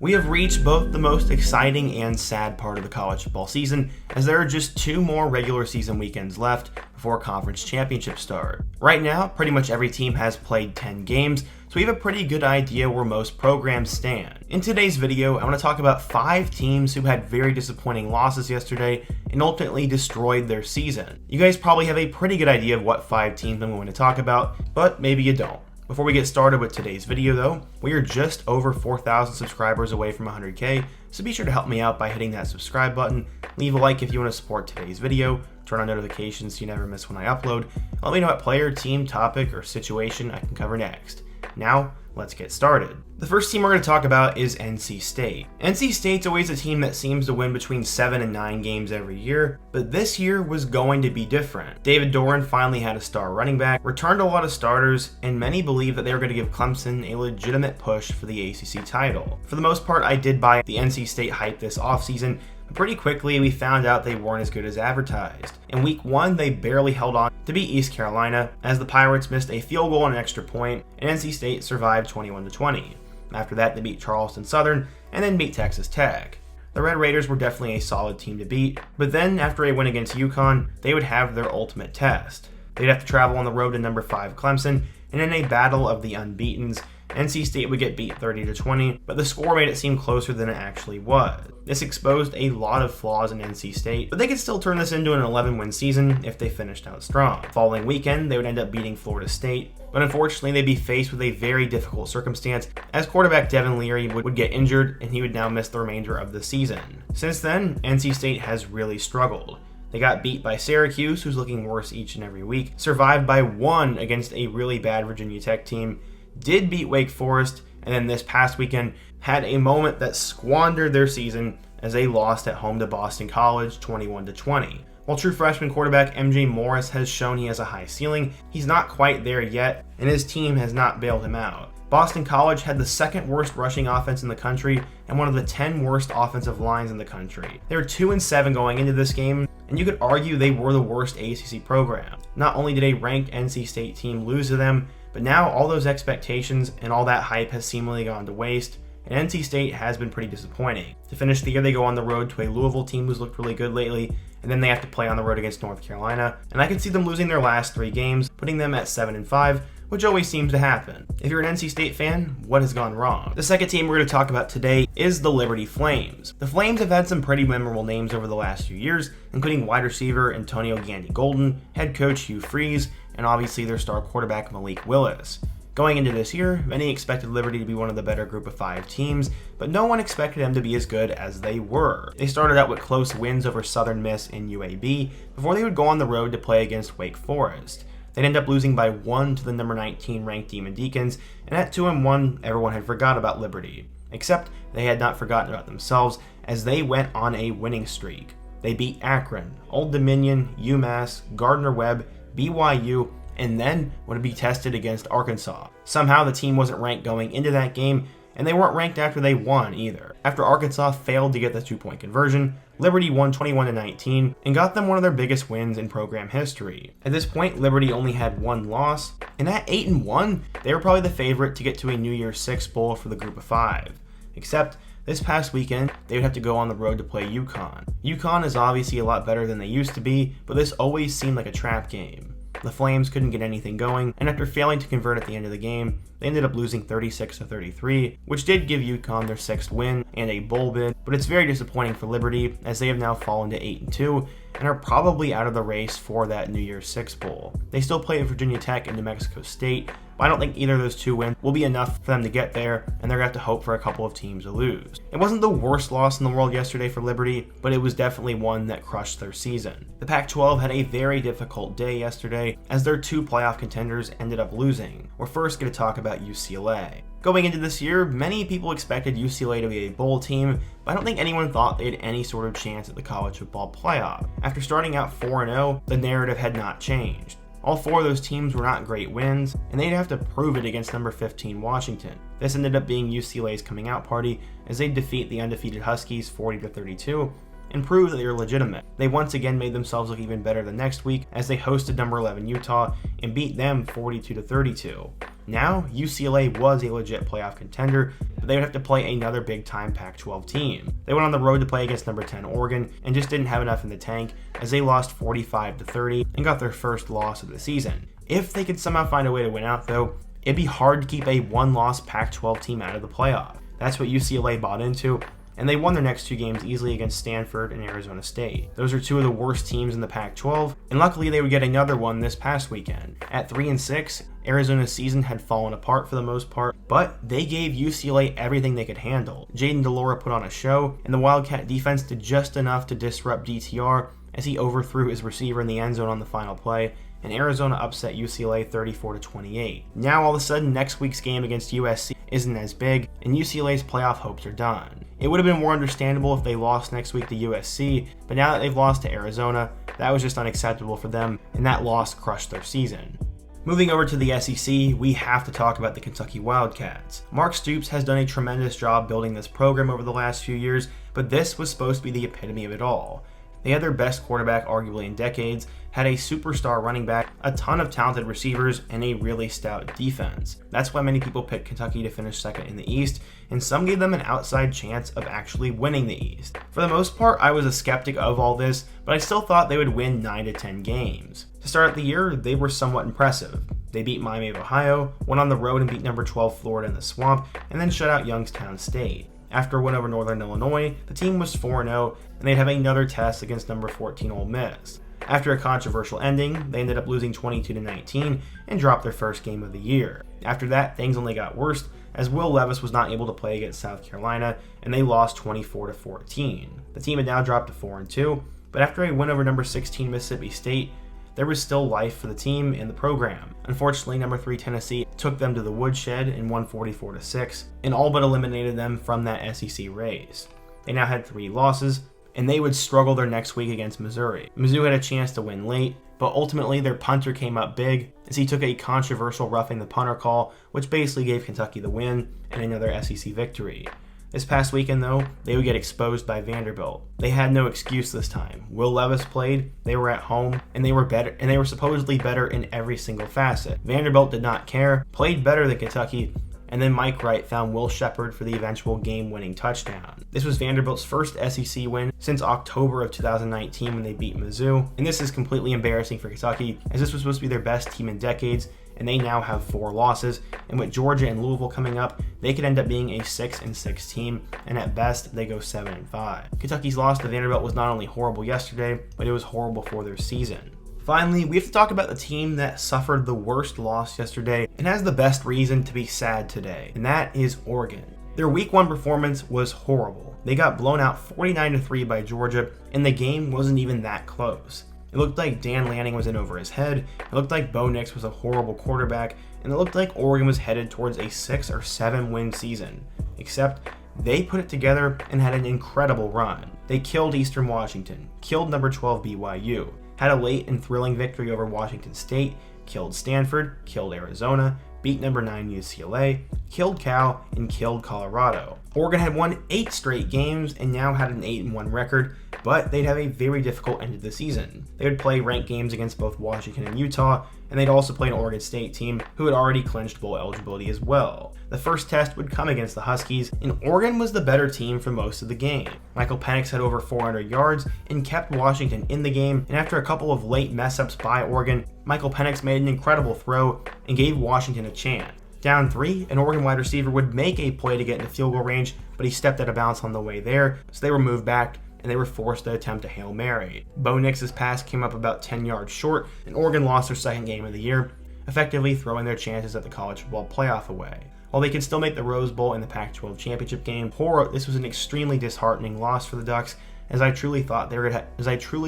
We have reached both the most exciting and sad part of the college football season, as there are just 2 more regular season weekends left before conference championships start. Right now, pretty much every team has played 10 games, so we have a pretty good idea where most programs stand. In today's video, I want to talk about 5 teams who had very disappointing losses yesterday and ultimately destroyed their season. You guys probably have a pretty good idea of what 5 teams I'm going to talk about, but maybe you don't. Before we get started with today's video though, we are just over 4,000 subscribers away from 100K, so be sure to help me out by hitting that subscribe button, leave a like if you want to support today's video, turn on notifications so you never miss when I upload, and let me know what player, team, topic, or situation I can cover next. Now, let's get started. The first team we're going to talk about is NC State. NC State's always a team that seems to win between 7 and 9 games every year, but this year was going to be different. David Doran finally had a star running back, returned a lot of starters, and many believe that they were going to give Clemson a legitimate push for the ACC title. For the most part, I did buy the NC State hype this offseason, but pretty quickly we found out they weren't as good as advertised. In week 1, they barely held on to beat East Carolina, as the Pirates missed a field goal and an extra point, and NC State survived 21-20. After that, they beat Charleston Southern, and then beat Texas Tech. The Red Raiders were definitely a solid team to beat, but then after a win against UConn, they would have their ultimate test. They'd have to travel on the road to number 5 Clemson, and in a battle of the unbeatens, NC State would get beat 30-20, but the score made it seem closer than it actually was. This exposed a lot of flaws in NC State, but they could still turn this into an 11-win season if they finished out strong. The following weekend, they would end up beating Florida State, but unfortunately they'd be faced with a very difficult circumstance, as quarterback Devin Leary would get injured and he would now miss the remainder of the season. Since then, NC State has really struggled. They got beat by Syracuse, who's looking worse each and every week, survived by 1 against a really bad Virginia Tech team, did beat Wake Forest, and then this past weekend had a moment that squandered their season as they lost at home to Boston College 21-20. While true freshman quarterback MJ Morris has shown he has a high ceiling, he's not quite there yet, and his team has not bailed him out. Boston College had the 2nd worst rushing offense in the country and one of the 10 worst offensive lines in the country. They were 2-7 going into this game, and you could argue they were the worst ACC program. Not only did a ranked NC State team lose to them, but now all those expectations and all that hype has seemingly gone to waste, and NC State has been pretty disappointing. To finish the year, they go on the road to a Louisville team who's looked really good lately, and then they have to play on the road against North Carolina, and I can see them losing their last 3 games, putting them at 7-5, which always seems to happen. If you're an NC State fan, what has gone wrong? The second team we're going to talk about today is the Liberty Flames. The Flames have had some pretty memorable names over the last few years, including wide receiver Antonio Gandy-Golden, head coach Hugh Freeze, and obviously their star quarterback Malik Willis. Going into this year, many expected Liberty to be one of the better group of 5 teams, but no one expected them to be as good as they were. They started out with close wins over Southern Miss and UAB before they would go on the road to play against Wake Forest. They'd end up losing by 1 to the number 19 ranked Demon Deacons, and at 2-1, everyone had forgot about Liberty. Except they had not forgotten about themselves, as they went on a winning streak. They beat Akron, Old Dominion, UMass, Gardner-Webb, BYU, and then would be tested against Arkansas. Somehow the team wasn't ranked going into that game, and they weren't ranked after they won either. After Arkansas failed to get the 2-point conversion, Liberty won 21-19 and got them one of their biggest wins in program history. At this point, Liberty only had 1 loss, and at 8-1, they were probably the favorite to get to a New Year's 6 bowl for the group of 5. Except this past weekend, they would have to go on the road to play UConn. UConn is obviously a lot better than they used to be, but this always seemed like a trap game. The Flames couldn't get anything going, and after failing to convert at the end of the game, they ended up losing 36-33, which did give UConn their 6th win and a bowl bid, but it's very disappointing for Liberty, as they have now fallen to 8-2 and are probably out of the race for that New Year's 6 bowl. They still play at Virginia Tech and New Mexico State, but I don't think either of those 2 wins will be enough for them to get there, and they're going to have to hope for a couple of teams to lose. It wasn't the worst loss in the world yesterday for Liberty, but it was definitely one that crushed their season. The Pac-12 had a very difficult day yesterday, as their 2 playoff contenders ended up losing. We're first going to talk about UCLA. Going into this year, many people expected UCLA to be a bowl team, but I don't think anyone thought they had any sort of chance at the college football playoff. After starting out 4-0, the narrative had not changed. All 4 of those teams were not great wins, and they'd have to prove it against number 15 Washington. This ended up being UCLA's coming out party, as they defeat the undefeated Huskies 40-32, and prove that they were legitimate. They once again made themselves look even better the next week as they hosted number 11 Utah and beat them 42-32. Now, UCLA was a legit playoff contender, but they would have to play another big-time Pac-12 team. They went on the road to play against number 10 Oregon and just didn't have enough in the tank as they lost 45-30 and got their first loss of the season. If they could somehow find a way to win out, though, it'd be hard to keep a one-loss Pac-12 team out of the playoff. That's what UCLA bought into, and they won their next two games easily against Stanford and Arizona State. Those are two of the worst teams in the Pac-12, and luckily they would get another one this past weekend. At 3-6, Arizona's season had fallen apart for the most part, but they gave UCLA everything they could handle. Jaden DeLora put on a show, and the Wildcat defense did just enough to disrupt DTR as he overthrew his receiver in the end zone on the final play, and Arizona upset UCLA 34-28. Now all of a sudden, next week's game against USC isn't as big, and UCLA's playoff hopes are done. It would have been more understandable if they lost next week to USC, but now that they've lost to Arizona, that was just unacceptable for them, and that loss crushed their season. Moving over to the SEC, we have to talk about the Kentucky Wildcats. Mark Stoops has done a tremendous job building this program over the last few years, but this was supposed to be the epitome of it all. They had their best quarterback arguably in decades, had a superstar running back, a ton of talented receivers, and a really stout defense. That's why many people picked Kentucky to finish second in the East, and some gave them an outside chance of actually winning the East. For the most part, I was a skeptic of all this, but I still thought they would win 9 to 10 games. To start the year, they were somewhat impressive. They beat Miami of Ohio, went on the road and beat number 12 Florida in the Swamp, and then shut out Youngstown State. After a win over Northern Illinois, the team was 4-0, and they'd have another test against number 14 Ole Miss. After a controversial ending, they ended up losing 22-19 and dropped their first game of the year. After that, things only got worse, as Will Levis was not able to play against South Carolina, and they lost 24-14. The team had now dropped to 4-2, but after a win over number 16 Mississippi State, there was still life for the team and the program. Unfortunately, number 3 Tennessee took them to the woodshed and won 44-6, and all but eliminated them from that SEC race. They now had 3 losses, and they would struggle their next week against Missouri. Mizzou had a chance to win late, but ultimately their punter came up big as he took a controversial roughing the punter call, which basically gave Kentucky the win and another SEC victory. This past weekend, though, they would get exposed by Vanderbilt. They had no excuse this time. Will Levis played, they were at home, and they were better, and they were supposedly better in every single facet. Vanderbilt did not care, played better than Kentucky, and then Mike Wright found Will Shepard for the eventual game-winning touchdown. This was Vanderbilt's first SEC win since October of 2019 when they beat Mizzou, and this is completely embarrassing for Kentucky, as this was supposed to be their best team in decades, and they now have 4 losses, and with Georgia and Louisville coming up, they could end up being a 6-6 team, and at best, they go 7-5. Kentucky's loss to Vanderbilt was not only horrible yesterday, but it was horrible for their season. Finally, we have to talk about the team that suffered the worst loss yesterday and has the best reason to be sad today, and that is Oregon. Their Week 1 performance was horrible. They got blown out 49-3 by Georgia, and the game wasn't even that close. It looked like Dan Lanning was in over his head, it looked like Bo Nix was a horrible quarterback, and it looked like Oregon was headed towards a 6 or 7 win season. Except, they put it together and had an incredible run. They killed Eastern Washington, killed number 12 BYU, had a late and thrilling victory over Washington State, killed Stanford, killed Arizona, beat number 9 UCLA, killed Cal, and killed Colorado. Oregon had won 8 straight games and now had an 8-1 record, but they'd have a very difficult end of the season. They would play ranked games against both Washington and Utah, and they'd also play an Oregon State team who had already clinched bowl eligibility as well. The first test would come against the Huskies, and Oregon was the better team for most of the game. Michael Penix had over 400 yards and kept Washington in the game, and after a couple of late mess-ups by Oregon, Michael Penix made an incredible throw and gave Washington a chance. Down 3, an Oregon wide receiver would make a play to get into field goal range, but he stepped out of bounds on the way there, so they were moved back, and they were forced to attempt a Hail Mary. Bo Nix's pass came up about 10 yards short, and Oregon lost their second game of the year, effectively throwing their chances at the college football playoff away. While they could still make the Rose Bowl in the Pac-12 championship game, this was an extremely disheartening loss for the Ducks, as I truly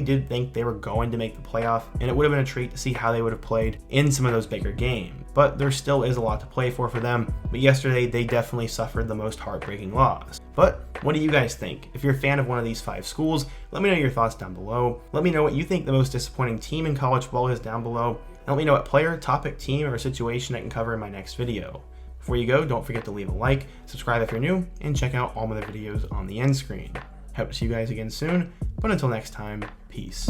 did think they were going to make the playoff, and it would have been a treat to see how they would have played in some of those bigger games. But there still is a lot to play for them, but yesterday they definitely suffered the most heartbreaking loss. But what do you guys think? If you're a fan of one of these 5 schools, let me know your thoughts down below. Let me know what you think the most disappointing team in college football is down below, and let me know what player, topic, team, or situation I can cover in my next video. Before you go, don't forget to leave a like, subscribe if you're new, and check out all my other videos on the end screen. Hope to see you guys again soon, but until next time, peace.